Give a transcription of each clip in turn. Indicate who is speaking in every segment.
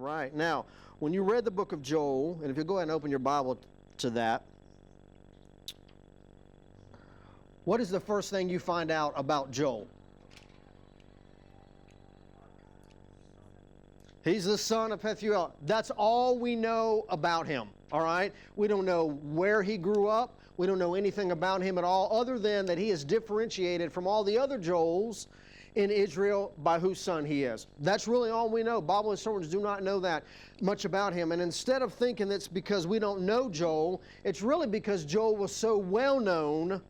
Speaker 1: right. Now, when you read the book of Joel, and if you go ahead and open your Bible to that, what is the first thing you find out about Joel? He's the son of Pethuel. That's all we know about him, all right? We don't know where he grew up. We don't know anything about him at all, other than that he is differentiated from all the other Joels in Israel by whose son he is. That's really all we know. Bible historians do not know that much about him. And instead of thinking that's because we don't know Joel, it's really because Joel was so well known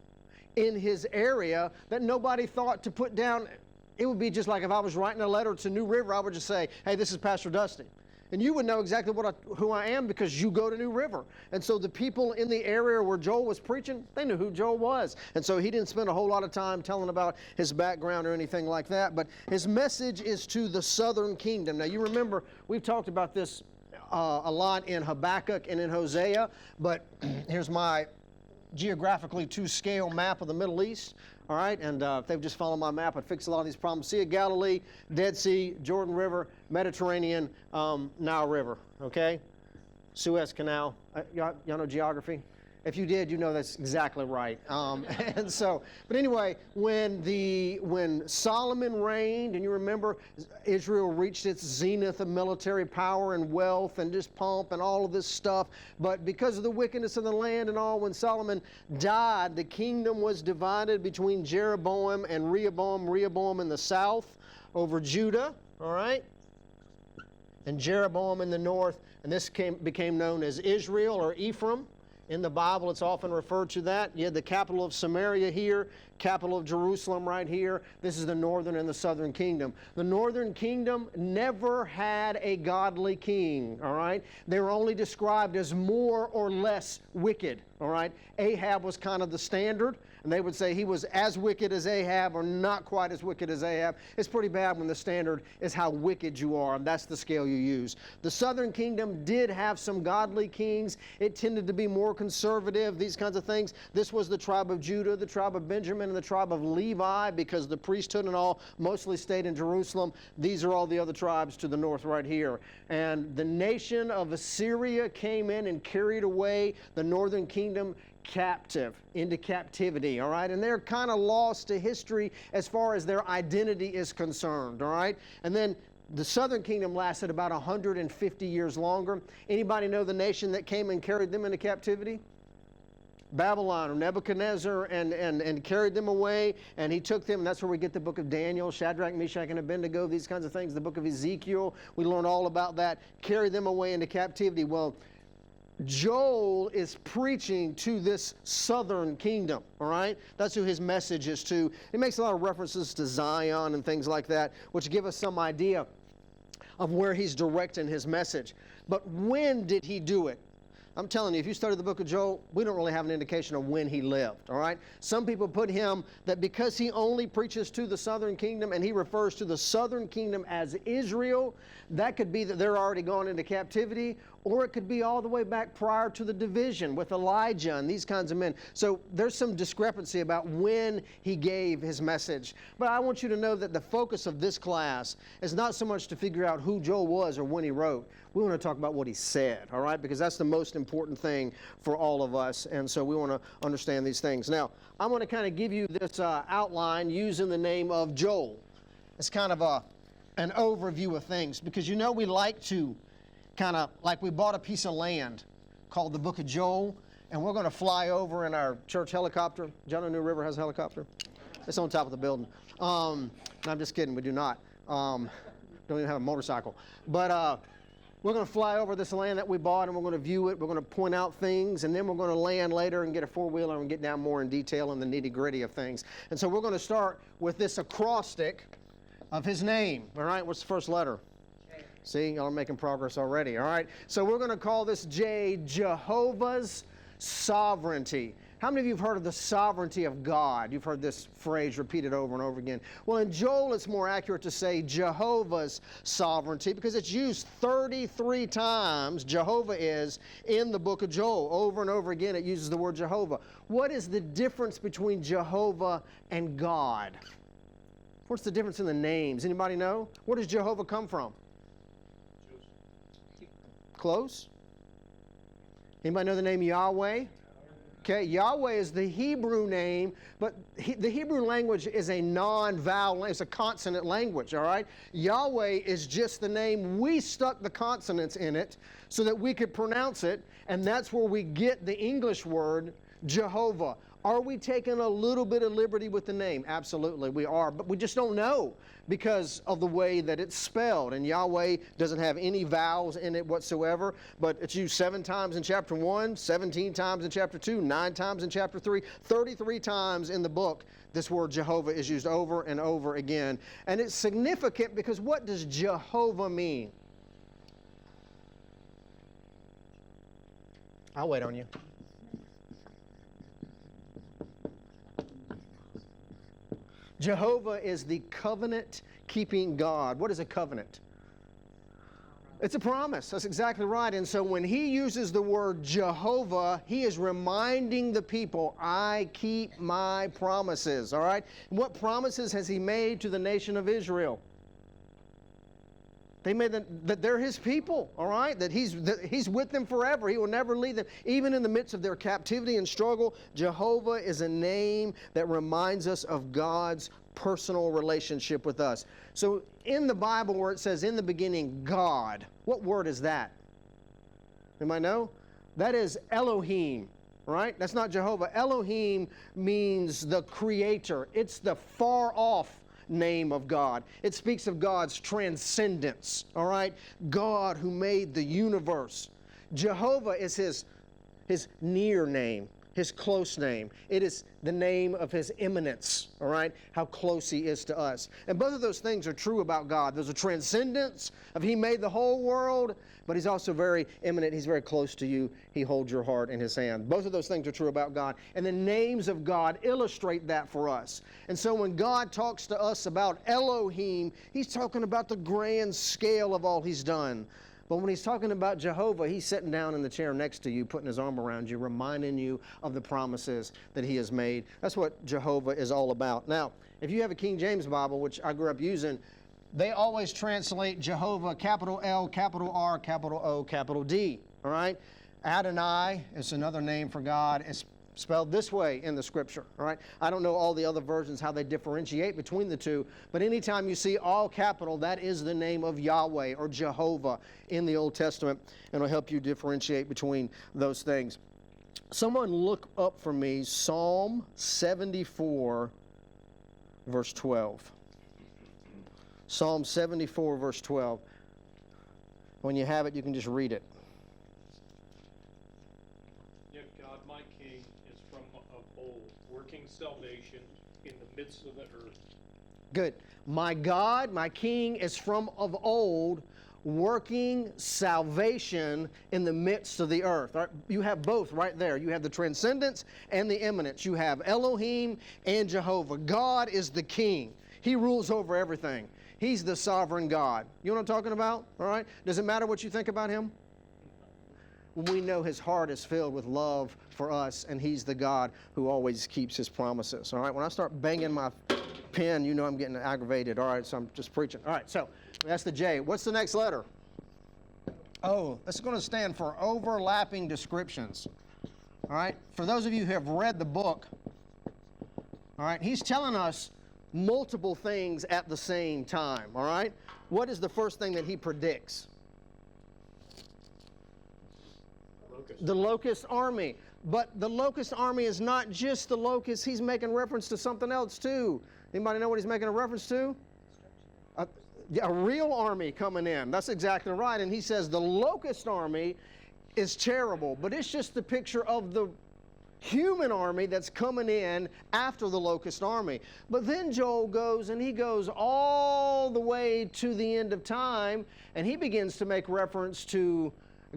Speaker 1: in his area that nobody thought to put down. It would be just like if I was writing a letter to New River, I would just say, hey, this is Pastor Dusty. And you would know exactly who I am because you go to New River. And so the people in the area where Joel was preaching, they knew who Joel was. And so he didn't spend a whole lot of time telling about his background or anything like that. But his message is to the southern kingdom. Now you remember, we've talked about this a lot in Habakkuk and in Hosea. But here's my geographically to scale map of the Middle East. All right, and if they've just followed my map, I'd fix a lot of these problems. Sea of Galilee, Dead Sea, Jordan River, Mediterranean, Nile River, okay? Suez Canal. Y'all know geography? If you did, you know that's exactly right. And so, but anyway, when Solomon reigned, and you remember Israel reached its zenith of military power and wealth and just pomp and all of this stuff, but because of the wickedness of the land and all, when Solomon died, the kingdom was divided between Jeroboam and Rehoboam. Rehoboam in the south over Judah, all right? And Jeroboam in the north, and this became known as Israel or Ephraim. In the Bible, it's often referred to that. You had the capital of Samaria here, capital of Jerusalem right here. This is the northern and the southern kingdom. The northern kingdom never had a godly king, all right? They were only described as more or less wicked, all right? Ahab was kind of the standard, and they would say he was as wicked as Ahab or not quite as wicked as Ahab. It's pretty bad when the standard is how wicked you are, and that's the scale you use. The southern kingdom did have some godly kings. It tended to be more conservative, these kinds of things. This was the tribe of Judah, the tribe of Benjamin, and the tribe of Levi, because the priesthood and all mostly stayed in Jerusalem. These are all the other tribes to the north right here. And the nation of Assyria came in and carried away the northern kingdom captive, into captivity, all right? And they're kind of lost to history as far as their identity is concerned, all right? And then the southern kingdom lasted about 150 years longer. Anybody know the nation that came and carried them into captivity? Babylon, or Nebuchadnezzar, and carried them away, and he took them, and that's where we get the book of Daniel, Shadrach, Meshach, and Abednego, these kinds of things, the book of Ezekiel. We learn all about that, carried them away into captivity. Well, Joel is preaching to this southern kingdom, all right? That's who his message is to. He makes a lot of references to Zion and things like that, which give us some idea of where he's directing his message. But when did he do it? I'm telling you, if you study the book of Joel, we don't really have an indication of when he lived, all right? Some people put him that because he only preaches to the southern kingdom and he refers to the southern kingdom as Israel, that could be that they're already gone into captivity, or it could be all the way back prior to the division with Elijah and these kinds of men. So there's some discrepancy about when he gave his message. But I want you to know that the focus of this class is not so much to figure out who Joel was or when he wrote. We want to talk about what he said, all right? Because that's the most important thing for all of us, and so we want to understand these things. Now, I'm going to kind of give you this outline using the name of Joel. It's kind of an overview of things, because you know we like to kind of, like we bought a piece of land called the Book of Joel, and we're going to fly over in our church helicopter. John New River has a helicopter. It's on top of the building. No, I'm just kidding. We do not. Don't even have a motorcycle. But we're going to fly over this land that we bought, and we're going to view it. We're going to point out things, and then we're going to land later and get a four-wheeler and get down more in detail in the nitty-gritty of things. And so we're going to start with this acrostic of his name. All right, what's the first letter? See, y'all are making progress already, all right? So we're going to call this J, Jehovah's sovereignty. How many of you have heard of the sovereignty of God? You've heard this phrase repeated over and over again. Well, in Joel, it's more accurate to say Jehovah's sovereignty, because it's used 33 times, Jehovah is, in the book of Joel. Over and over again, it uses the word Jehovah. What is the difference between Jehovah and God? What's the difference in the names? Anybody know? Where does Jehovah come from? Close? Anybody know the name Yahweh? Okay, Yahweh is the Hebrew name, but the Hebrew language is a non-vowel, it's a consonant language, all right? Yahweh is just the name. We stuck the consonants in it so that we could pronounce it, and that's where we get the English word Jehovah. Are we taking a little bit of liberty with the name? Absolutely, we are, but we just don't know because of the way that it's spelled. And Yahweh doesn't have any vowels in it whatsoever, but it's used 7 times in chapter 1, 17 times in chapter 2, 9 times in chapter 3, 33 times in the book. This word Jehovah is used over and over again. And it's significant because what does Jehovah mean? I'll wait on you. Jehovah is the covenant-keeping God. What is a covenant? It's a promise. That's exactly right. And so when he uses the word Jehovah, he is reminding the people, I keep my promises, all right? And what promises has he made to the nation of Israel? They made that they're his people, all right? That he's with them forever. He will never leave them. Even in the midst of their captivity and struggle, Jehovah is a name that reminds us of God's personal relationship with us. So in the Bible where it says, in the beginning, God, what word is that? Anybody know? That is Elohim, right? That's not Jehovah. Elohim means the creator. It's the far off name of God. It speaks of God's transcendence, all right? God who made the universe. Jehovah is his near name, his close name. It is the name of his immanence, all right? How close he is to us. And both of those things are true about God. There's a transcendence of he made the whole world, but he's also very immanent. He's very close to you. He holds your heart in his hand. Both of those things are true about God. And the names of God illustrate that for us. And so when God talks to us about Elohim, he's talking about the grand scale of all he's done. But when he's talking about Jehovah, he's sitting down in the chair next to you, putting his arm around you, reminding you of the promises that he has made. That's what Jehovah is all about. Now, if you have a King James Bible, which I grew up using, they always translate Jehovah, capital L, capital R, capital O, capital D, all right? Adonai is another name for God. It's spelled this way in the Scripture, all right? I don't know all the other versions, how they differentiate between the two, but anytime you see all capital, that is the name of Yahweh or Jehovah in the Old Testament, and it'll help you differentiate between those things. Someone look up for me Psalm 74, verse 12. Psalm 74, verse 12. When you have it, you can just read it.
Speaker 2: Yet God, my King, is from of old, working salvation in the midst of the earth.
Speaker 1: Good. My God, my King, is from of old, working salvation in the midst of the earth. All right? You have both right there. You have the transcendence and the immanence. You have Elohim and Jehovah. God is the King. He rules over everything. He's the sovereign God. You know what I'm talking about? All right? Does it matter what you think about him? We know his heart is filled with love for us, and he's the God who always keeps his promises. All right? When I start banging my pen, you know I'm getting aggravated. All right? So I'm just preaching. All right, so that's the J. What's the next letter? O. That's going to stand for overlapping descriptions. All right? For those of you who have read the book, all right, he's telling us multiple things at the same time, all right? What is the first thing that he predicts? The locust army. But the locust army is not just the locust. He's making reference to something else too. Anybody know what he's making a reference to? A real army coming in. That's exactly right. And he says the locust army is terrible, but it's just the picture of the human army that's coming in after the locust army. But then Joel goes and he goes all the way to the end of time, and he begins to make reference to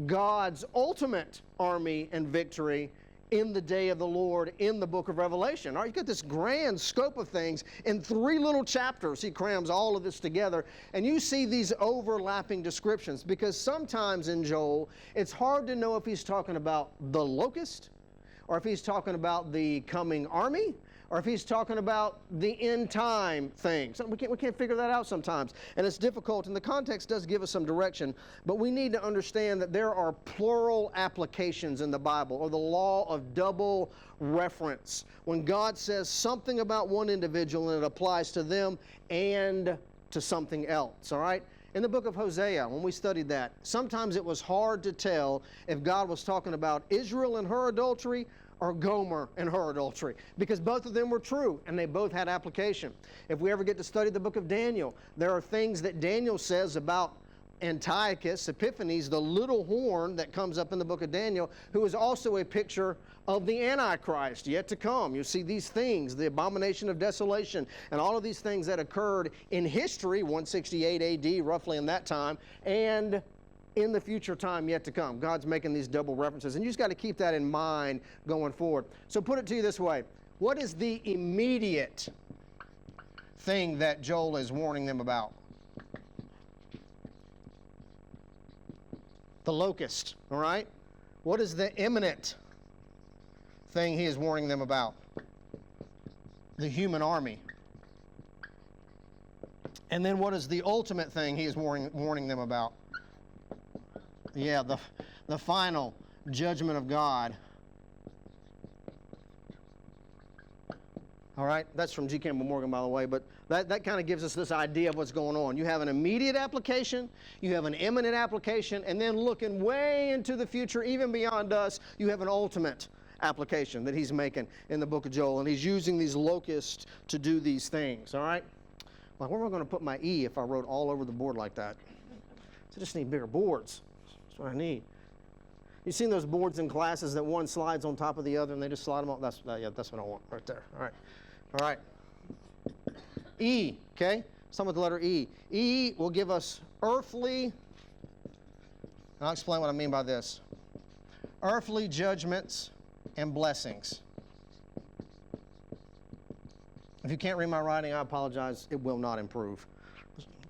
Speaker 1: God's ultimate army and victory in the day of the Lord in the book of Revelation. All right, you got this grand scope of things in 3 little chapters. He crams all of this together, and you see these overlapping descriptions, because sometimes in Joel it's hard to know if he's talking about the locust, or if he's talking about the coming army, or if he's talking about the end time things. We can't figure that out sometimes, and it's difficult, and the context does give us some direction, but we need to understand that there are plural applications in the Bible, or the law of double reference. When God says something about one individual and it applies to them and to something else, all right? In the book of Hosea, when we studied that, sometimes it was hard to tell if God was talking about Israel and her adultery or Gomer and her adultery, because both of them were true and they both had application. If we ever get to study the book of Daniel, there are things that Daniel says about Antiochus Epiphanes, the little horn that comes up in the book of Daniel, who is also a picture of the Antichrist yet to come. You see these things, the abomination of desolation, and all of these things that occurred in history, 168 AD, roughly in that time, and in the future time yet to come. God's making these double references, and you just got to keep that in mind going forward. So put it to you this way. What is the immediate thing that Joel is warning them about? The locust, all right? What is the imminent thing he is warning them about? The human army. And then what is the ultimate thing he is warning them about? Yeah, the final judgment of God. All right, that's from G. Campbell Morgan, by the way, but that kind of gives us this idea of what's going on. You have an immediate application, you have an imminent application, and then looking way into the future, even beyond us, you have an ultimate application that he's making in the book of Joel, and he's using these locusts to do these things, all right? Like, where am I going to put my E if I wrote all over the board like that? So I just need bigger boards. That's what I need. You've seen those boards in classes that one slides on top of the other and they just slide them on? That's what I want right there. All right. All right. E, okay? Something with the letter E. E will give us earthly, and I'll explain what I mean by this. Earthly judgments and blessings. If you can't read my writing, I apologize. It will not improve.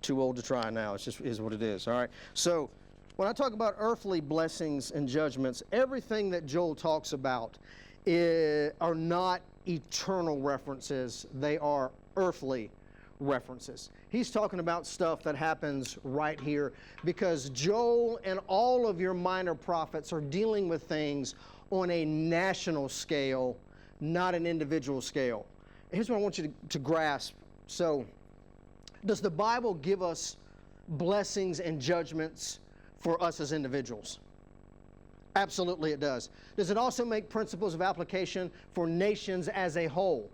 Speaker 1: Too old to try now. It just is what it is, all right? So when I talk about earthly blessings and judgments, everything that Joel talks about are not eternal references. They are earthly references. He's talking about stuff that happens right here because Joel and all of your minor prophets are dealing with things on a national scale, not an individual scale. Here's what I want you to grasp. So, does the Bible give us blessings and judgments for us as individuals? Absolutely it does. Does it also make principles of application for nations as a whole?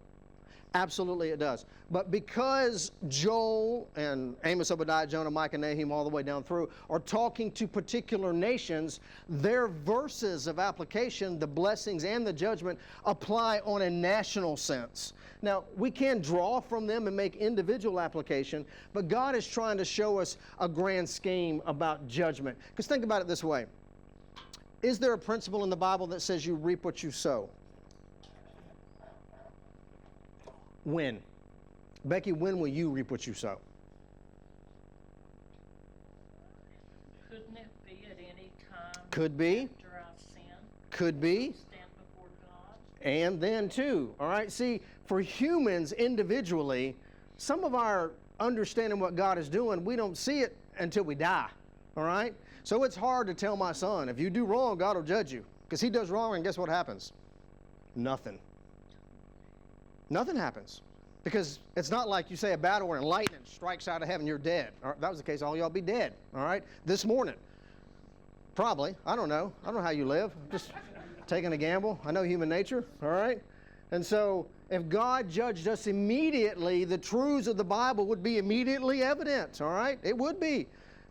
Speaker 1: Absolutely it does. But because Joel and Amos, Obadiah, Jonah, Micah, Nahum, all the way down through, are talking to particular nations, their verses of application, the blessings and the judgment, apply on a national sense. Now, we can draw from them and make individual application, but God is trying to show us a grand scheme about judgment. Because think about it this way. Is there a principle in the Bible that says you reap what you sow? When? Becky, when will you reap what you sow?
Speaker 3: Couldn't it be at any time?
Speaker 1: Could be.
Speaker 3: After I've sinned?
Speaker 1: Could be.
Speaker 3: Stand before God?
Speaker 1: And then too, all right? See, for humans individually, some of our understanding what God is doing, we don't see it until we die, all right? So it's hard to tell my son, if you do wrong, God will judge you. Because he does wrong, and guess what happens? Nothing. Nothing happens. Because it's not like you say a battle where lightning strikes out of heaven, you're dead. All right, if that was the case, all y'all be dead, all right? This morning. Probably. I don't know. I don't know how you live. Just taking a gamble. I know human nature, all right? And so if God judged us immediately, the truths of the Bible would be immediately evident, all right? It would be.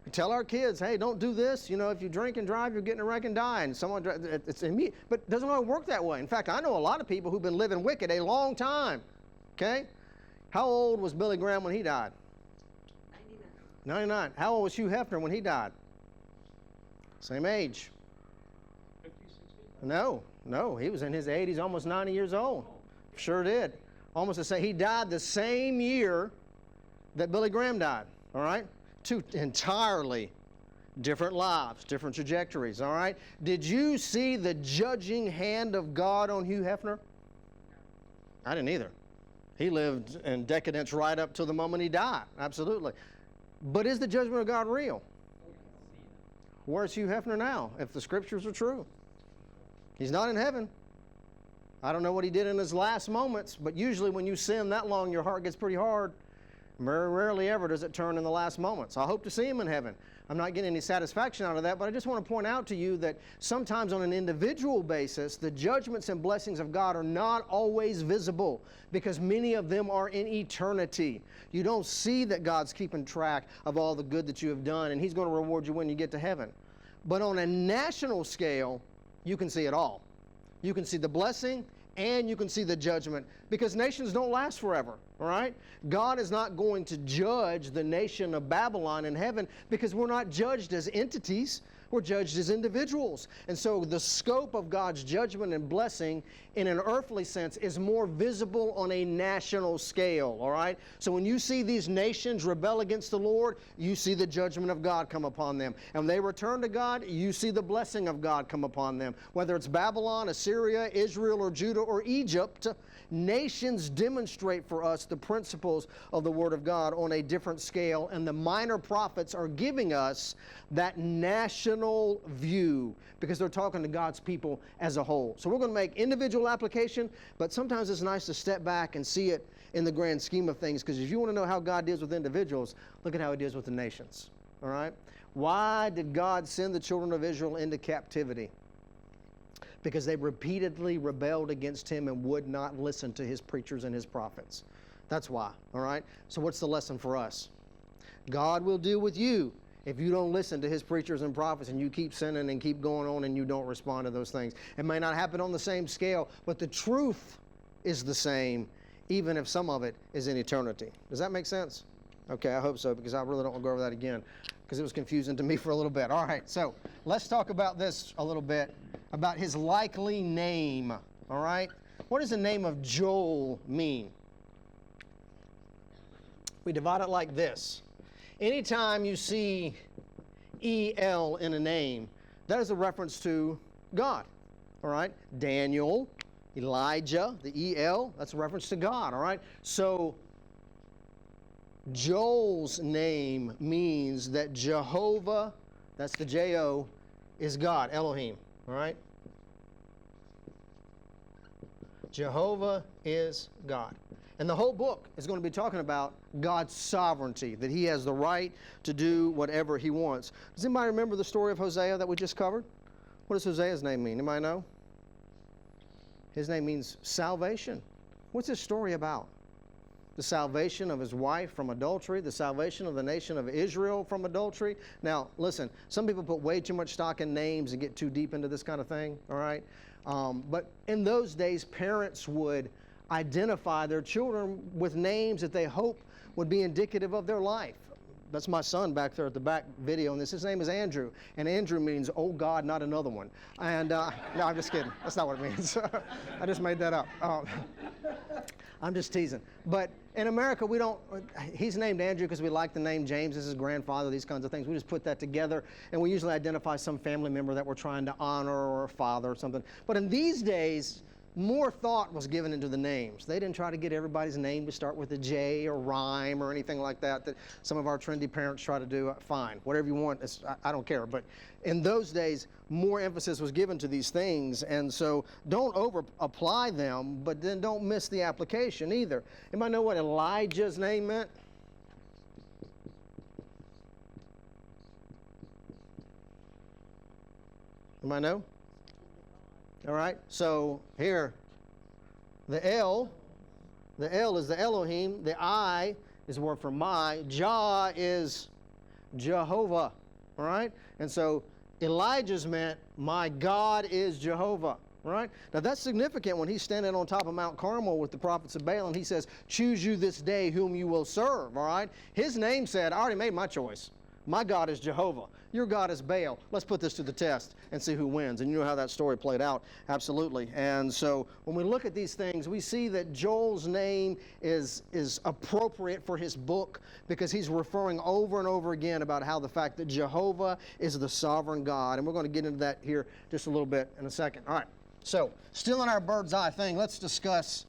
Speaker 1: We tell our kids, hey, don't do this. You know, if you drink and drive, you're getting a wreck and die. And someone, it's immediate. But it doesn't always work that way. In fact, I know a lot of people who've been living wicked a long time, okay? How old was Billy Graham when he died? 99. How old was Hugh Hefner when he died? Same age.
Speaker 2: 50, 60?
Speaker 1: No, he was in his 80s, almost 90 years old. Sure did. Almost the same. He died the same year that Billy Graham died, all right? Two entirely different lives, different trajectories, all right? Did you see the judging hand of God on Hugh Hefner? I didn't either. He lived in decadence right up to the moment he died. Absolutely. But is the judgment of God real? Where's Hugh Hefner now, if the scriptures are true? He's not in heaven. I don't know what he did in his last moments, but usually when you sin that long, your heart gets pretty hard. Very rarely ever does it turn in the last moments. I hope to see him in heaven. I'm not getting any satisfaction out of that, but I just want to point out to you that sometimes on an individual basis, the judgments and blessings of God are not always visible because many of them are in eternity. You don't see that God's keeping track of all the good that you have done, and He's going to reward you when you get to heaven. But on a national scale, you can see it all. You can see the blessing and you can see the judgment because nations don't last forever, all right? God is not going to judge the nation of Babylon in heaven because we're not judged as entities. We're judged as individuals. And so the scope of God's judgment and blessing in an earthly sense is more visible on a national scale, all right? So when you see these nations rebel against the Lord, you see the judgment of God come upon them. And when they return to God, you see the blessing of God come upon them. Whether it's Babylon, Assyria, Israel, or Judah, or Egypt, nations demonstrate for us the principles of the Word of God on a different scale, and the minor prophets are giving us that national view because they're talking to God's people as a whole. So we're going to make individual application, but sometimes it's nice to step back and see it in the grand scheme of things, because if you want to know how God deals with individuals, look at how He deals with the nations. All right? Why did God send the children of Israel into captivity? Because they repeatedly rebelled against Him and would not listen to His preachers and His prophets. That's why, all right? So what's the lesson for us? God will deal with you if you don't listen to His preachers and prophets and you keep sinning and keep going on and you don't respond to those things. It may not happen on the same scale, but the truth is the same, even if some of it is in eternity. Does that make sense? Okay, I hope so, because I really don't want to go over that again, because it was confusing to me for a little bit. All right, so let's talk about this a little bit, about his likely name, all right? What does the name of Joel mean? We divide it like this. Anytime you see E-L in a name, that is a reference to God, all right? Daniel, Elijah, the E-L, that's a reference to God, all right? So Joel's name means that Jehovah, that's the J-O, is God, Elohim, all right? Jehovah is God. And the whole book is going to be talking about God's sovereignty, that He has the right to do whatever He wants. Does anybody remember the story of Hosea that we just covered? What does Hosea's name mean? Anybody know? His name means salvation. What's his story about? The salvation of his wife from adultery, the salvation of the nation of Israel from adultery. Now, listen, some people put way too much stock in names and get too deep into this kind of thing, all right? But in those days, parents would identify their children with names that they hope would be indicative of their life. That's my son back there at the back video, and his name is Andrew. And Andrew means, oh God, not another one. And no, I'm just kidding. That's not what it means. I just made that up. I'm just teasing. But in America, we don't, he's named Andrew because we like the name James as his grandfather, these kinds of things. We just put that together, and we usually identify some family member that we're trying to honor, or a father or something. But in these days, more thought was given into the names. They didn't try to get everybody's name to start with a J or rhyme or anything like that some of our trendy parents try to do. Fine, whatever you want, I don't care. But in those days, more emphasis was given to these things, and so don't over-apply them, but then don't miss the application either. Anybody know what Elijah's name meant? Anybody know? All right, so here, the L is the Elohim, the I is the word for my, Jah is Jehovah, all right? And so Elijah's meant, my God is Jehovah, all right? Now that's significant when he's standing on top of Mount Carmel with the prophets of Baal, and he says, choose you this day whom you will serve, all right? His name said, I already made my choice. My God is Jehovah. Your God is Baal. Let's put this to the test and see who wins. And you know how that story played out. Absolutely. And so when we look at these things, we see that Joel's name is appropriate for his book because he's referring over and over again about how the fact that Jehovah is the sovereign God. And we're going to get into that here just a little bit in a second. All right. So still in our bird's eye thing, let's discuss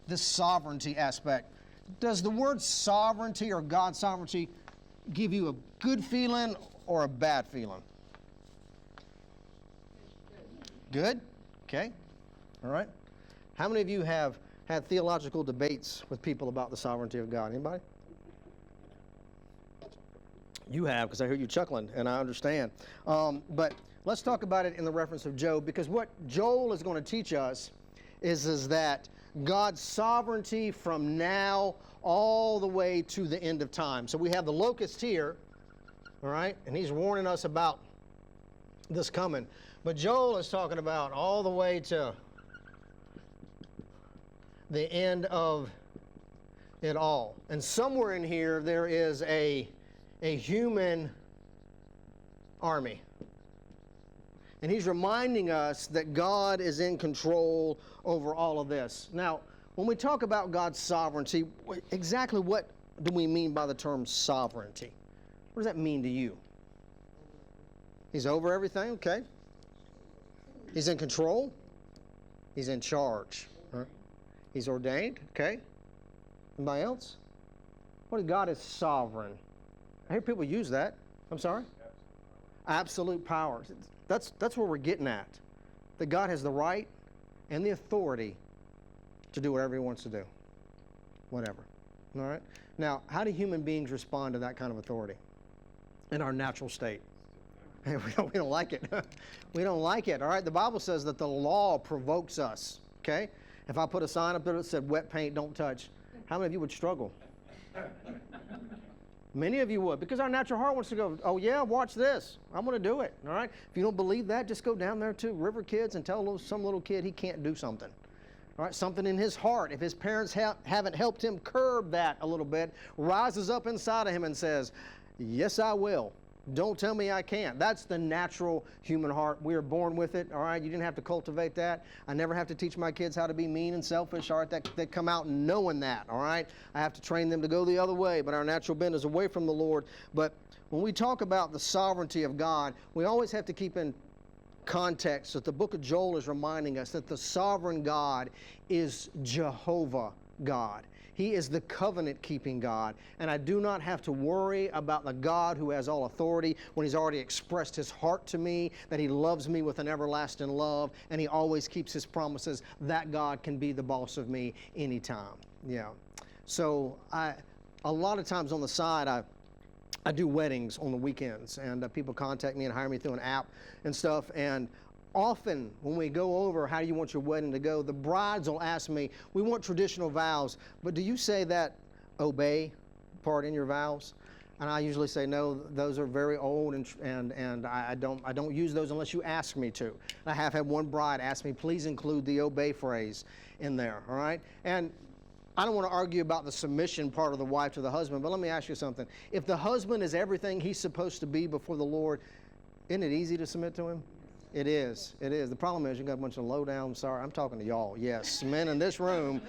Speaker 1: this sovereignty aspect. Does the word sovereignty or God's sovereignty give you a good feeling or a bad feeling? Good? Okay. All right. How many of you have had theological debates with people about the sovereignty of God? Anybody? You have, because I hear you chuckling, and I understand. But let's talk about it in the reference of Job, because what Joel is going to teach us is that God's sovereignty from now all the way to the end of time. So we have the locust here, all right, and he's warning us about this coming. But Joel is talking about all the way to the end of it all. And somewhere in here there is a human army. And he's reminding us that God is in control over all of this. Now, when we talk about God's sovereignty, exactly what do we mean by the term sovereignty? What does that mean to you? He's over everything, okay. He's in control. He's in charge. Right? He's ordained, okay. Anybody else? What if God is sovereign? I hear people use that. I'm sorry? Absolute power. That's where we're getting at. That God has the right and the authority to do whatever he wants to do. Whatever. All right? Now, how do human beings respond to that kind of authority in our natural state? We don't like it. We don't like it. All right? The Bible says that the law provokes us. Okay? If I put a sign up there that said wet paint, don't touch, how many of you would struggle? Many of you would, because our natural heart wants to go, oh yeah, watch this. I'm going to do it, all right? If you don't believe that, just go down there to River Kids and tell some little kid he can't do something, all right? Something in his heart, if his parents haven't helped him curb that a little bit, rises up inside of him and says, yes, I will. Don't tell me I can't. That's the natural human heart. We are born with it, all right? You didn't have to cultivate that. I never have to teach my kids how to be mean and selfish, all right? They come out knowing that, all right? I have to train them to go the other way, but our natural bent is away from the Lord. But when we talk about the sovereignty of God, we always have to keep in context that the book of Joel is reminding us that the sovereign God is Jehovah God. He is the covenant-keeping God, and I do not have to worry about the God who has all authority when he's already expressed his heart to me, that he loves me with an everlasting love, and he always keeps his promises. That God can be the boss of me anytime. Yeah. So a lot of times on the side, I do weddings on the weekends, and people contact me and hire me through an app and stuff, and often when we go over how do you want your wedding to go, the brides will ask me, we want traditional vows, but do you say that obey part in your vows? And I usually say, no, those are very old, and I don't use those unless you ask me to. And I have had one bride ask me, please include the obey phrase in there, all right? And I don't want to argue about the submission part of the wife to the husband, but let me ask you something. If the husband is everything he's supposed to be before the Lord, isn't it easy to submit to him? It is. It is. The problem is you got a bunch of low-down, sorry, I'm talking to y'all, yes, men in this room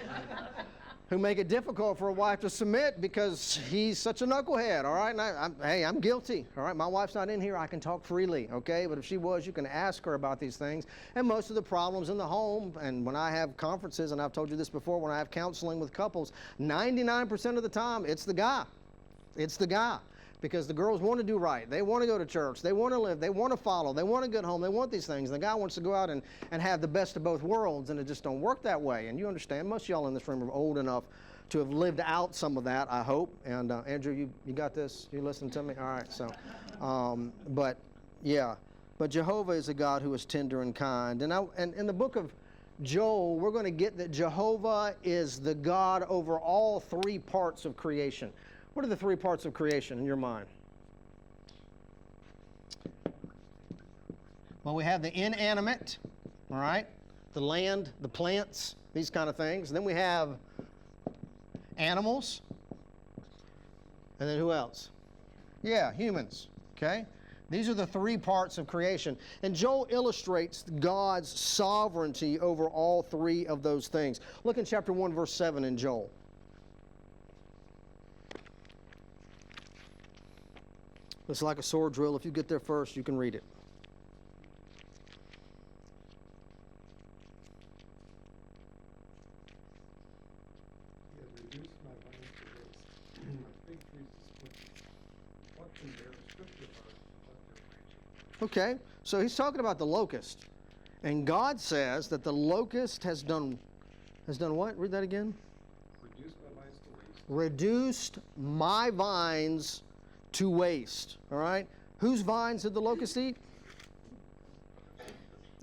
Speaker 1: who make it difficult for a wife to submit because he's such a knucklehead, all right? And hey, I'm guilty, all right? My wife's not in here. I can talk freely, okay? But if she was, you can ask her about these things. And most of the problems in the home, and when I have conferences, and I've told you this before, when I have counseling with couples, 99% of the time, it's the guy. It's the guy. Because the girls want to do right. They want to go to church. They want to live. They want to follow. They want a good home. They want these things. And the guy wants to go out and have the best of both worlds, and it just don't work that way. And you understand, most of y'all in this room are old enough to have lived out some of that, I hope. And Andrew, you got this? You listening to me? All right. So, but yeah. But Jehovah is a God who is tender and kind. And in the book of Joel, we're going to get that Jehovah is the God over all three parts of creation. What are the three parts of creation in your mind? Well, we have the inanimate, all right? The land, the plants, these kind of things. Then we have animals. And then who else? Yeah, humans, okay? These are the three parts of creation. And Joel illustrates God's sovereignty over all three of those things. Look in chapter 1, verse 7 in Joel. It's like a sword drill. If you get there first, you can read it. Okay, so he's talking about the locust. And God says that the locust has done what? Read that again. Reduced my vines to waste. All right? Whose vines did the locust eat?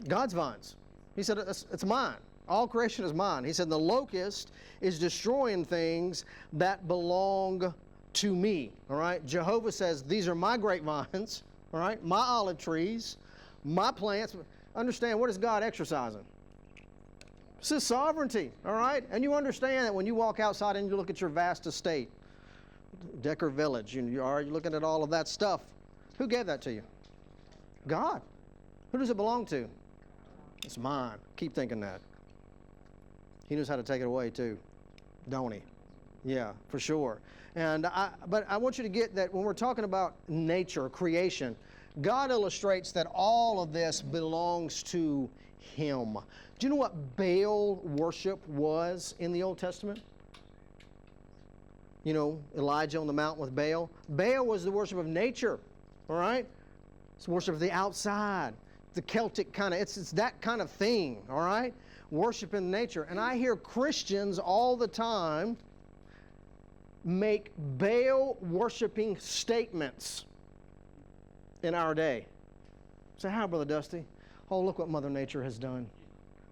Speaker 1: God's vines. He said, it's mine. All creation is mine. He said, the locust is destroying things that belong to me. All right? Jehovah says, these are my grapevines. All right? My olive trees, my plants. Understand, what is God exercising? It's His sovereignty. All right? And you understand that when you walk outside and you look at your vast estate, Decker Village, you're looking at all of that stuff. Who gave that to you? God. Who does it belong to? It's mine. Keep thinking that. He knows how to take it away too, don't he? Yeah, for sure. But I want you to get that when we're talking about nature, creation, God illustrates that all of this belongs to Him. Do you know what Baal worship was in the Old Testament? You know, Elijah on the mountain with Baal. Baal was the worship of nature, all right? It's worship of the outside, the Celtic kind of, it's that kind of thing, all right? Worshiping nature. And I hear Christians all the time make Baal worshiping statements in our day. Say, how, Brother Dusty? Oh, look what Mother Nature has done.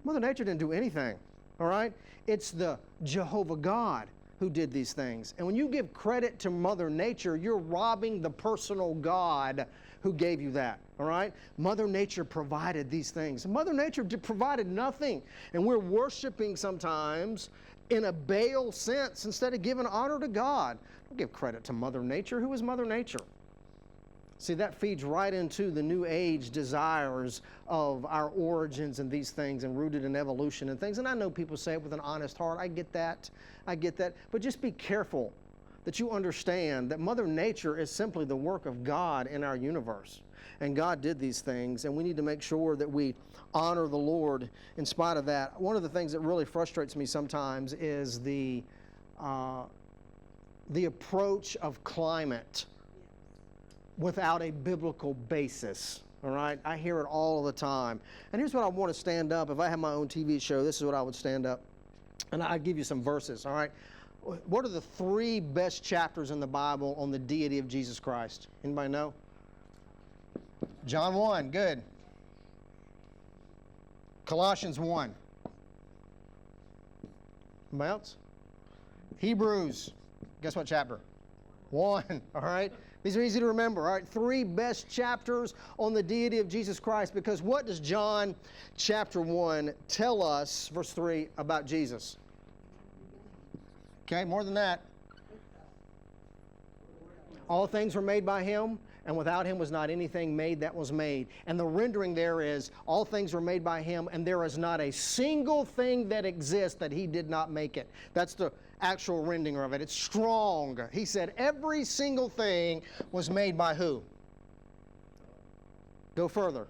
Speaker 1: Mother Nature didn't do anything, all right? It's the Jehovah God who did these things. And when you give credit to Mother Nature, you're robbing the personal God who gave you that, all right? Mother Nature provided these things. Mother Nature provided nothing. And we're worshiping sometimes in a Baal sense instead of giving honor to God. Don't give credit to Mother Nature. Who is Mother Nature? See, that feeds right into the New Age desires of our origins and these things and rooted in evolution and things. And I know people say it with an honest heart. I get that. I get that. But just be careful that you understand that Mother Nature is simply the work of God in our universe. And God did these things, and we need to make sure that we honor the Lord in spite of that. One of the things that really frustrates me sometimes is the approach of climate without a biblical basis, all right? I hear it all the time. And here's what I want to stand up. If I had my own TV show, this is what I would stand up. And I'd give you some verses, all right? What are the 3 best chapters in the Bible on the deity of Jesus Christ? Anybody know? John 1, good. Colossians 1. Anybody else? Hebrews, guess what chapter? 1, all right? These are easy to remember, all right? 3 best chapters on the deity of Jesus Christ, because what does John chapter 1 tell us, verse 3, about Jesus? Okay, more than that. All things were made by Him, and without Him was not anything made that was made. And the rendering there is, all things were made by Him, and there is not a single thing that exists that He did not make it. That's the actual rendering of it. It's strong. He said every single thing was made by who? Go further.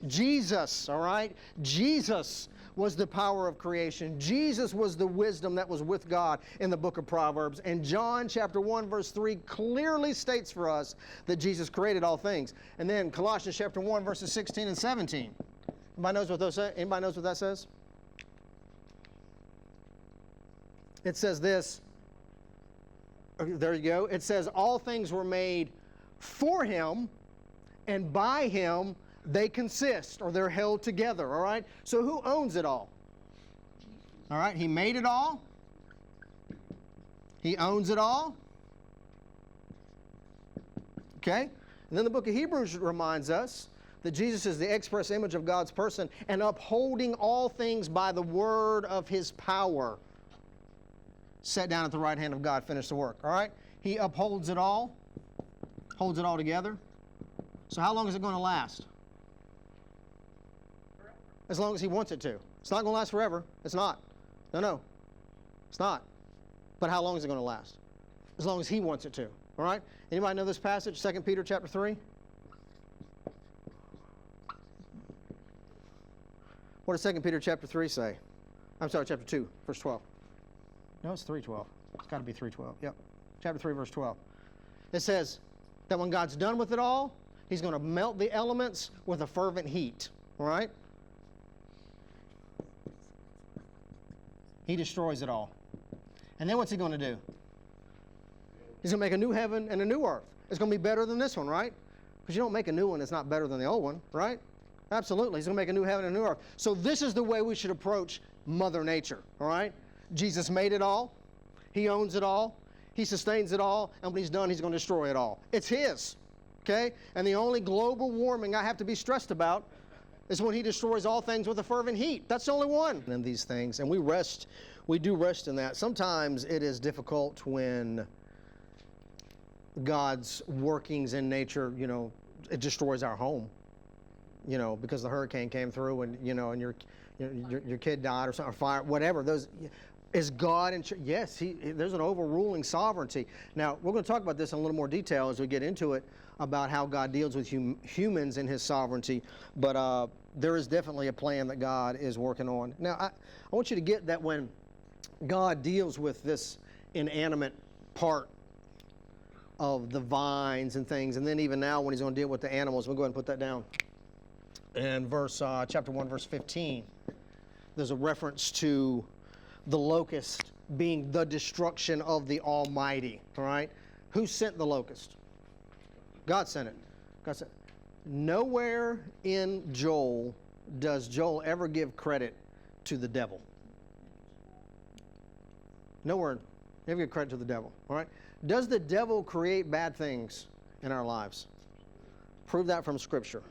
Speaker 1: Jesus, all right? Jesus was the power of creation. Jesus was the wisdom that was with God in the book of Proverbs. And John chapter 1 verse 3 clearly states for us that Jesus created all things. And then Colossians chapter 1 verses 16 and 17. Anybody knows what those say? Anybody knows what that says? It says this. There you go. It says all things were made for Him, and by Him they consist, or they're held together, all right? So who owns it all? All right, He made it all. He owns it all. Okay? And then the book of Hebrews reminds us that Jesus is the express image of God's person and upholding all things by the word of His power. Sat down at the right hand of God, finished the work, all right? He upholds it all, holds it all together. So how long is it going to last? As long as He wants it to. It's not going to last forever. It's not. No. It's not. But how long is it going to last? As long as He wants it to. All right? Anybody know this passage, 2 Peter chapter 3? What does 2 Peter chapter 3 say? I'm sorry, chapter 2, verse 12. No, it's 3:12. It's got to be 3:12. Yep. Chapter 3, verse 12. It says that when God's done with it all, He's going to melt the elements with a fervent heat. All right? He destroys it all. And then what's he going to do? He's going to make a new heaven and a new earth. It's going to be better than this one, right? Because you don't make a new one that's not better than the old one, right? Absolutely. He's going to make a new heaven and a new earth. So this is the way we should approach Mother Nature, all right? Jesus made it all. He owns it all. He sustains it all. And when he's done, he's going to destroy it all. It's his, okay? And the only global warming I have to be stressed about is when he destroys all things with a fervent heat. That's the only one. And these things, and we do rest in that. Sometimes it is difficult when God's workings in nature, you know, it destroys our home, you know, because the hurricane came through and, you know, and your kid died or something, or fire, whatever. Those, is God in charge? Yes, there's an overruling sovereignty. Now, we're going to talk about this in a little more detail as we get into it, about how God deals with humans in his sovereignty. But there is definitely a plan that God is working on. Now, I want you to get that when God deals with this inanimate part of the vines and things, and then even now when he's going to deal with the animals, we'll go ahead and put that down. In chapter 1, verse 15, there's a reference to the locust being the destruction of the Almighty, all right? Who sent the locust? God sent it. God sent it. Nowhere in Joel does Joel ever give credit to the devil. Nowhere. Never give credit to the devil, all right? Does the devil create bad things in our lives? Prove that from Scripture.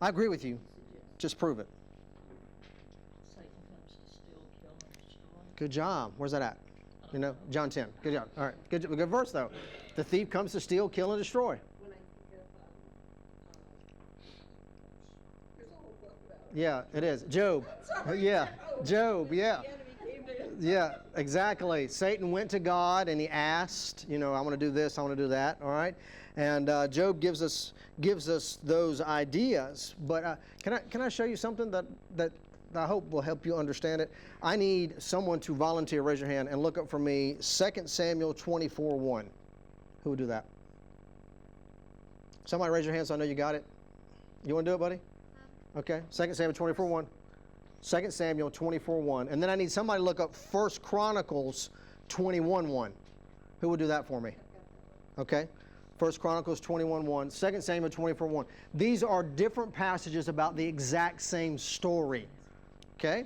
Speaker 1: I agree with you. Just prove it.
Speaker 3: Satan comes to steal, kill, and destroy.
Speaker 1: Good job. Where's that at? You know, John 10. Good job. All right. Good verse, though. The thief comes to steal, kill, and destroy. Yeah, it is. Job. Yeah. Job, yeah. Yeah, exactly. Satan went to God and he asked, you know, I want to do this, I want to do that, all right? And Job gives us those ideas. But can I show you something that I hope will help you understand it? I need someone to volunteer, raise your hand, and look up for me 2 Samuel 24:1. Who would do that? Somebody raise your hand so I know you got it. You want to do it, buddy? Okay, 2 Samuel 24:1. 2 Samuel 24:1. And then I need somebody to look up 1 Chronicles 21:1. Who would do that for me? Okay. 1 Chronicles 21:1. 2 Samuel 24:1. These are different passages about the exact same story. Okay?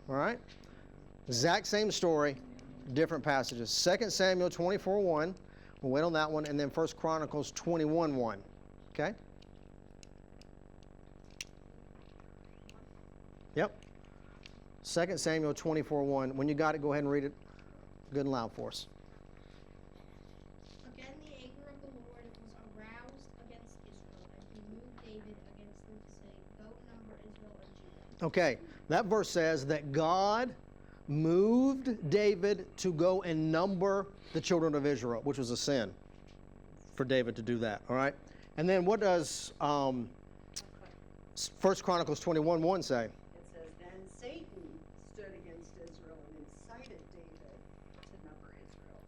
Speaker 1: All right? Exact same story, different passages. 2 Samuel 24:1. We'll wait on that one. And then 1 Chronicles 21:1. Okay? Yep. 2 Samuel 24:1. When you got it, go ahead and read it good and loud for us.
Speaker 4: Again, the anger of the Lord was aroused against Israel, and he moved David against them to say, go number Israel and Judah.
Speaker 1: Okay, that verse says that God moved David to go and number the children of Israel, which was a sin for David to do that, all right? And then what does 1 Chronicles 21:1 say?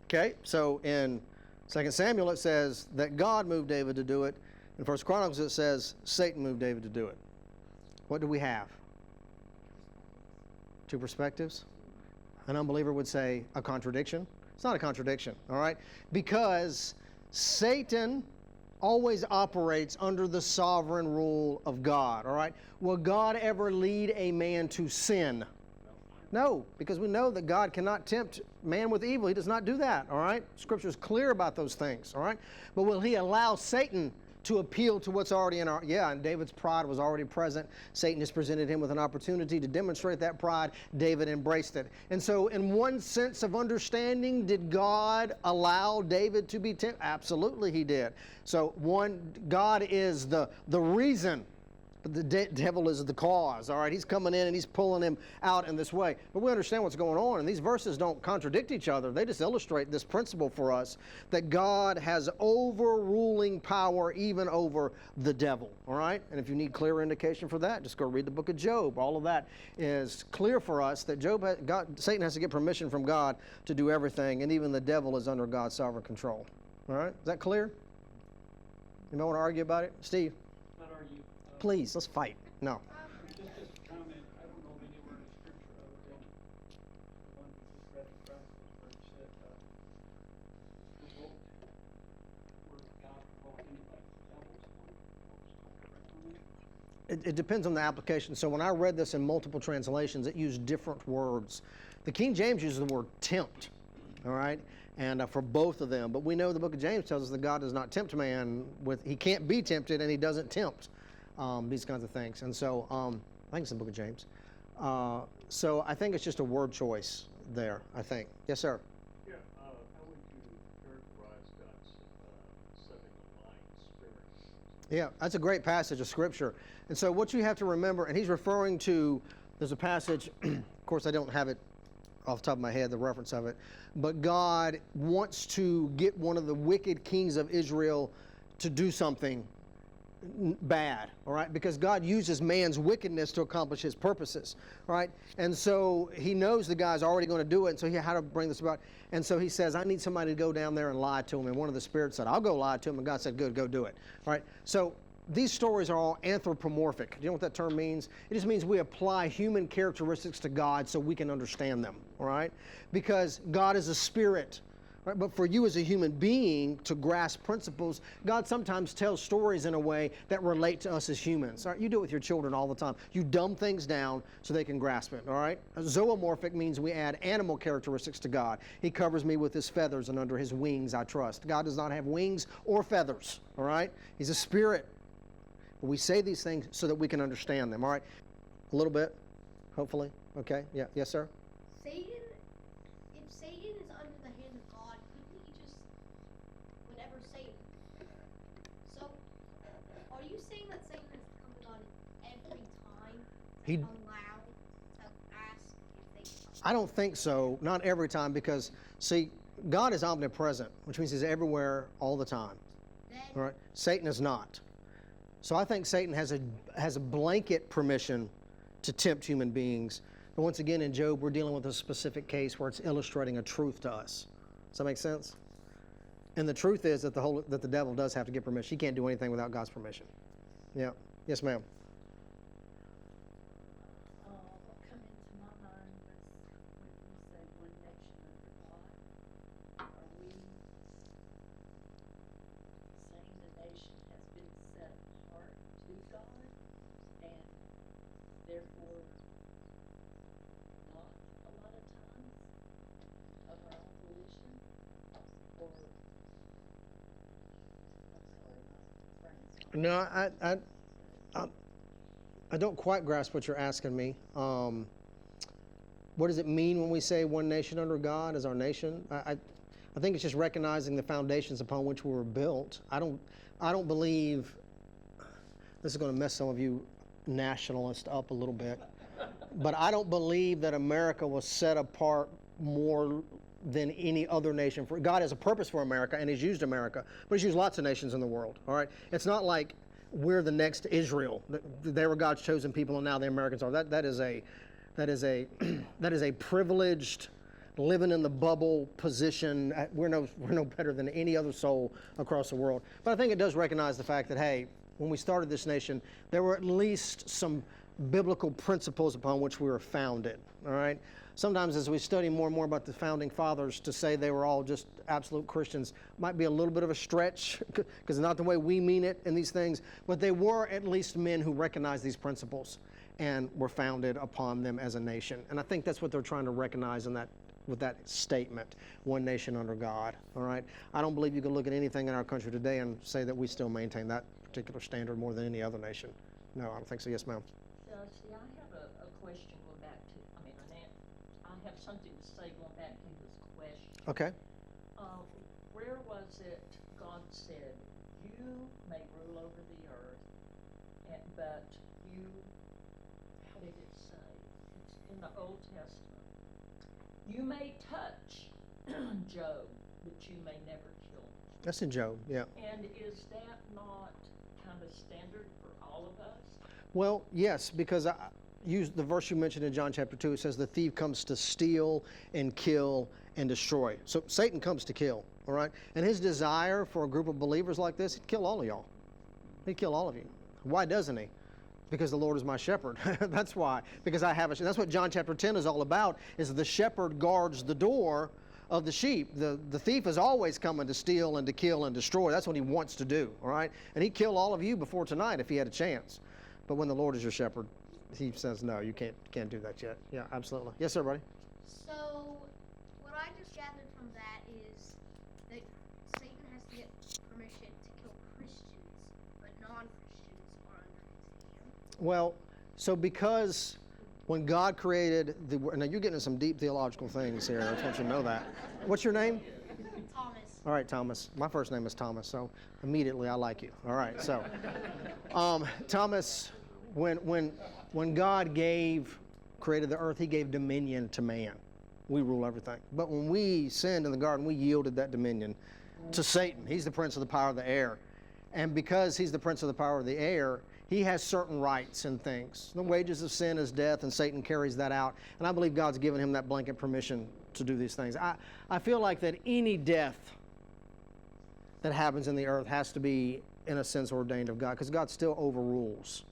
Speaker 1: Okay, so in 2 Samuel it says that God moved David to do it. In 1 Chronicles it says Satan moved David to do it. What do we have? Two perspectives? An unbeliever would say a contradiction. It's not a contradiction, all right? Because Satan always operates under the sovereign rule of God, all right? Will God ever lead a man to sin? No, because we know that God cannot tempt man with evil. He does not do that, all right? Scripture is clear about those things, all right? But will he allow Satan to appeal to what's already in our... Yeah, and David's pride was already present. Satan has presented him with an opportunity to demonstrate that pride. David embraced it. And so in one sense of understanding, did God allow David to be tempted? Absolutely he did. So God is the reason. But the devil is the cause, all right? He's coming in and he's pulling him out in this way. But we understand what's going on, and these verses don't contradict each other. They just illustrate this principle for us, that God has overruling power even over the devil, all right? And if you need clear indication for that, just go read the book of Job. All of that is clear for us that Satan has to get permission from God to do everything, and even the devil is under God's sovereign control. All right? Is that clear? You want to argue about it? Steve,
Speaker 5: Not argue.
Speaker 1: please, let's fight. No.
Speaker 5: Just a comment, I don't know of anywhere in the scripture other than the one we just read in Chronicles where it said, provoked, where God provoked anybody, the devil's one.
Speaker 1: It depends on the application. So when I read this in multiple translations, it used different words. The King James uses the word tempt, all right, and for both of them. But we know the book of James tells us that God does not tempt man he can't be tempted, and he doesn't tempt these kinds of things. And so I think it's the book of James. So I think it's just a word choice there, I think. Yes, sir.
Speaker 6: Yeah, how would you characterize God's setting of mind, spirit?
Speaker 1: Yeah, that's a great passage of Scripture. And so what you have to remember, and he's referring to, there's a passage, of course I don't have it off the top of my head, the reference of it, but God wants to get one of the wicked kings of Israel to do something bad, all right? Because God uses man's wickedness to accomplish his purposes, all right? And so he knows the guy's already going to do it, and so he had to bring this about. And so he says, I need somebody to go down there and lie to him. And one of the spirits said, I'll go lie to him. And God said, good, go do it, all right? So these stories are all anthropomorphic. Do you know what that term means? It just means we apply human characteristics to God so we can understand them, all right? Because God is a spirit. Right? But for you as a human being to grasp principles, God sometimes tells stories in a way that relate to us as humans. All right? You do it with your children all the time. You dumb things down so they can grasp it. All right? Zoomorphic means we add animal characteristics to God. He covers me with his feathers, and under his wings I trust. God does not have wings or feathers. All right? He's a spirit. But we say these things so that we can understand them. All right? A little bit, hopefully. Okay? Yeah. Yes, sir?
Speaker 4: Satan, if Satan is under the hand of God, couldn't he just whatever Satan? So, are you saying that Satan has to come to God every time to
Speaker 1: He-
Speaker 4: allow, to ask if they?
Speaker 1: I don't think so. Not every time, because, see, God is omnipresent, which means he's everywhere all the time.
Speaker 4: Then
Speaker 1: All right? Satan is not. So I think Satan has a blanket permission to tempt human beings. But once again, in Job, we're dealing with a specific case where it's illustrating a truth to us. Does that make sense? And the truth is that the devil does have to get permission. He can't do anything without God's permission. Yeah. Yes, ma'am.
Speaker 3: What come into my mind was when you say one nation under God. Are we saying the nation has been set apart to God and therefore not a lot of times of our own volition? Or, I'm sorry, my brain's not.
Speaker 1: No, I don't quite grasp what you're asking me. What does it mean when we say one nation under God as our nation? I think it's just recognizing the foundations upon which we were built. I don't believe, this is going to mess some of you nationalists up a little bit, but I don't believe that America was set apart more than any other nation. God has a purpose for America, and he's used America, but he's used lots of nations in the world, all right? It's not like we're the next Israel. They were God's chosen people, and now the Americans are. That is a privileged, living in the bubble position. We're no better than any other soul across the world. But I think it does recognize the fact that, hey, when we started this nation, there were at least some biblical principles upon which we were founded. All right. Sometimes as we study more and more about the founding fathers, to say they were all just absolute Christians might be a little bit of a stretch, because not the way we mean it in these things, but they were at least men who recognized these principles and were founded upon them as a nation. And I think that's what they're trying to recognize in that, with that statement, one nation under God. All right. I don't believe you can look at anything in our country today and say that we still maintain that particular standard more than any other nation. No, I don't think so. Yes, ma'am.
Speaker 3: See, I have a question going back to, I have something to say going back to this question.
Speaker 1: Okay.
Speaker 3: Where was it God said, you may rule over the earth, but you, how did it say? It's in the Old Testament. You may touch Job, but you may never kill him.
Speaker 1: That's in Job. Yeah.
Speaker 3: And is that not kind of standard for all of us?
Speaker 1: Well, yes, because I use the verse you mentioned in John chapter 2. It says the thief comes to steal and kill and destroy. So Satan comes to kill, all right? And his desire for a group of believers like this, he'd kill all of y'all, He'd kill all of you. Why doesn't he? Because the Lord is my shepherd. That's why. Because I have a. That's what John chapter 10 is all about. Is the shepherd guards the door of the sheep. The thief is always coming to steal and to kill and destroy. That's what he wants to do. All right. And he'd kill all of you before tonight if he had a chance. But when the Lord is your shepherd, he says no. You can't do that yet. Yeah, absolutely. Yes, sir, buddy.
Speaker 4: So, what I just gathered from that is that Satan has to get permission to kill Christians, but non-Christians are under his hand.
Speaker 1: Well, so because when God created the world, now you're getting into some deep theological things here. I just want you to know that. What's your name?
Speaker 4: Thomas.
Speaker 1: All right, Thomas. My first name is Thomas, so immediately I like you. All right, so Thomas, when God created the earth, he gave dominion to man. We rule everything. But when we sinned in the garden, we yielded that dominion to Satan. He's the prince of the power of the air. And because he's the prince of the power of the air, he has certain rights and things. The wages of sin is death, and Satan carries that out. And I believe God's given him that blanket permission to do these things. I feel like that any death that happens in the earth has to be, in a sense, ordained of God, because God still overrules.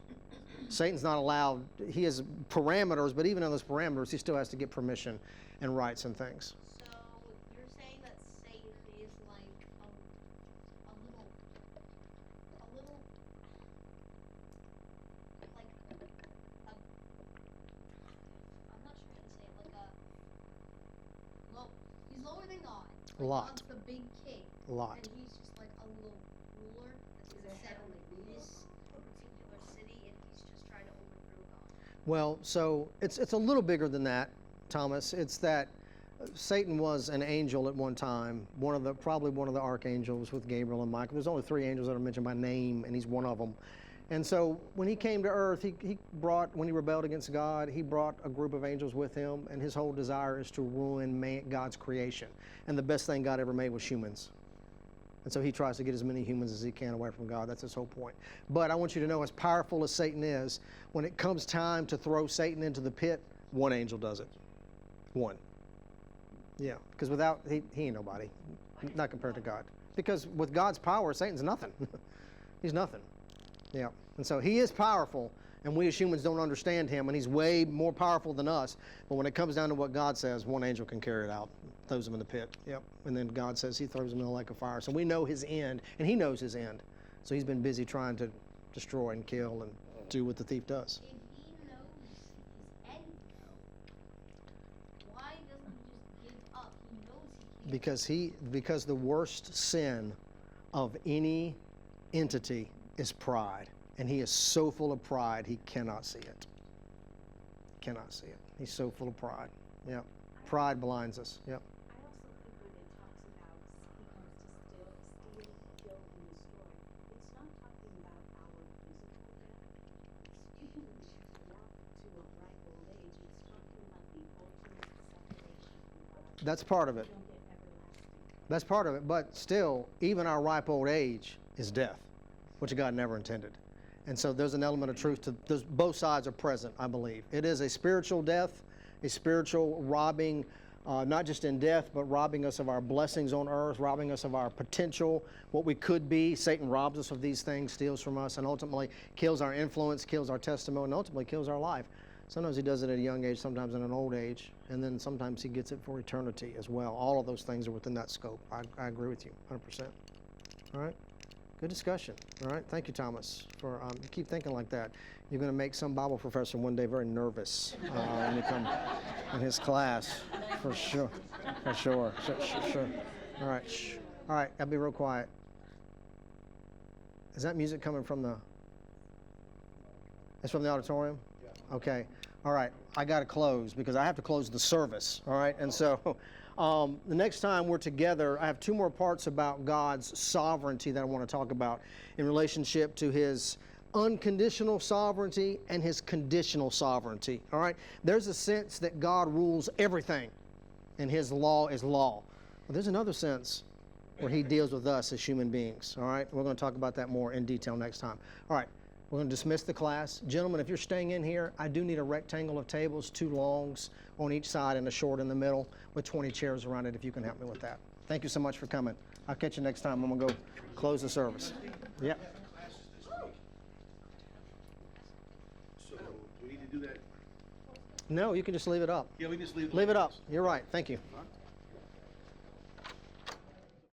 Speaker 1: Satan's not allowed. He has parameters, but even in those parameters, he still has to get permission and rights and things.
Speaker 4: So, you're saying that Satan is like a little, like I'm not sure how to say it, like he's lower than God.
Speaker 1: A lot.
Speaker 4: God's the big king.
Speaker 1: A lot.
Speaker 4: And he's just like a little ruler that's set in this particular city, and he's just trying to overthrow God.
Speaker 1: Well, so it's a little bigger than that, Thomas. It's that Satan was an angel at one time, probably one of the archangels with Gabriel and Michael. There's only 3 angels that are mentioned by name, and he's one of them. And so when he came to earth, when he rebelled against God, he brought a group of angels with him, and his whole desire is to ruin God's creation. And the best thing God ever made was humans. And so he tries to get as many humans as he can away from God. That's his whole point. But I want you to know, as powerful as Satan is, when it comes time to throw Satan into the pit, one angel does it. One. Yeah, because without, he ain't nobody, not compared to God. Because with God's power, Satan's nothing. He's nothing. Yeah, and so he is powerful, and we as humans don't understand him, and he's way more powerful than us. But when it comes down to what God says, one angel can carry it out, throws him in the pit. Yep, and then God says he throws him in the lake of fire. So we know his end, and he knows his end. So he's been busy trying to destroy and kill and do what the thief does.
Speaker 4: If he knows his end, though, why doesn't he just give up? He knows he can't.
Speaker 1: Because the worst sin of any entity is pride, and he is so full of pride he cannot see it. Cannot see it. He's so full of pride. Yep. Pride blinds us. Yep.
Speaker 7: I also think when it talks about he comes to steal, kill, and destroy, it's not talking about our physical death. You can walk to a ripe old age. It's talking about the ultimate separation from God.
Speaker 1: That's part of it.
Speaker 7: You don't get everlasting.
Speaker 1: That's part of it. But still, even our ripe old age is death, which God never intended. And so there's an element of truth to both sides are present, I believe. It is a spiritual death, a spiritual robbing, not just in death, but robbing us of our blessings on earth, robbing us of our potential, what we could be. Satan robs us of these things, steals from us, and ultimately kills our influence, kills our testimony, and ultimately kills our life. Sometimes he does it at a young age, sometimes in an old age, and then sometimes he gets it for eternity as well. All of those things are within that scope. I agree with you 100%. All right? Good discussion. All right. Thank you, Thomas, for keep thinking like that. You're going to make some Bible professor one day very nervous when you come in his class, for sure. For sure. Sure. All right. Shh. All right. I'll be real quiet. Is that music coming from the? It's from the auditorium. Okay. All right. I got to close because I have to close the service. All right. And so. The next time we're together, I have 2 more parts about God's sovereignty that I want to talk about in relationship to his unconditional sovereignty and his conditional sovereignty. All right? There's a sense that God rules everything and his law is law. But there's another sense where he deals with us as human beings. All right? We're going to talk about that more in detail next time. All right. We're going to dismiss the class. Gentlemen, if you're staying in here, I do need a rectangle of tables, 2 longs on each side and a short in the middle with 20 chairs around it if you can help me with that. Thank you so much for coming. I'll catch you next time. I'm going to go close the service. Yep.
Speaker 8: do we need to do that?
Speaker 1: No, you can just leave it up.
Speaker 8: Yeah, we just leave it.
Speaker 1: Leave
Speaker 8: like
Speaker 1: it up.
Speaker 8: this.
Speaker 1: You're right. Thank you.
Speaker 8: Huh?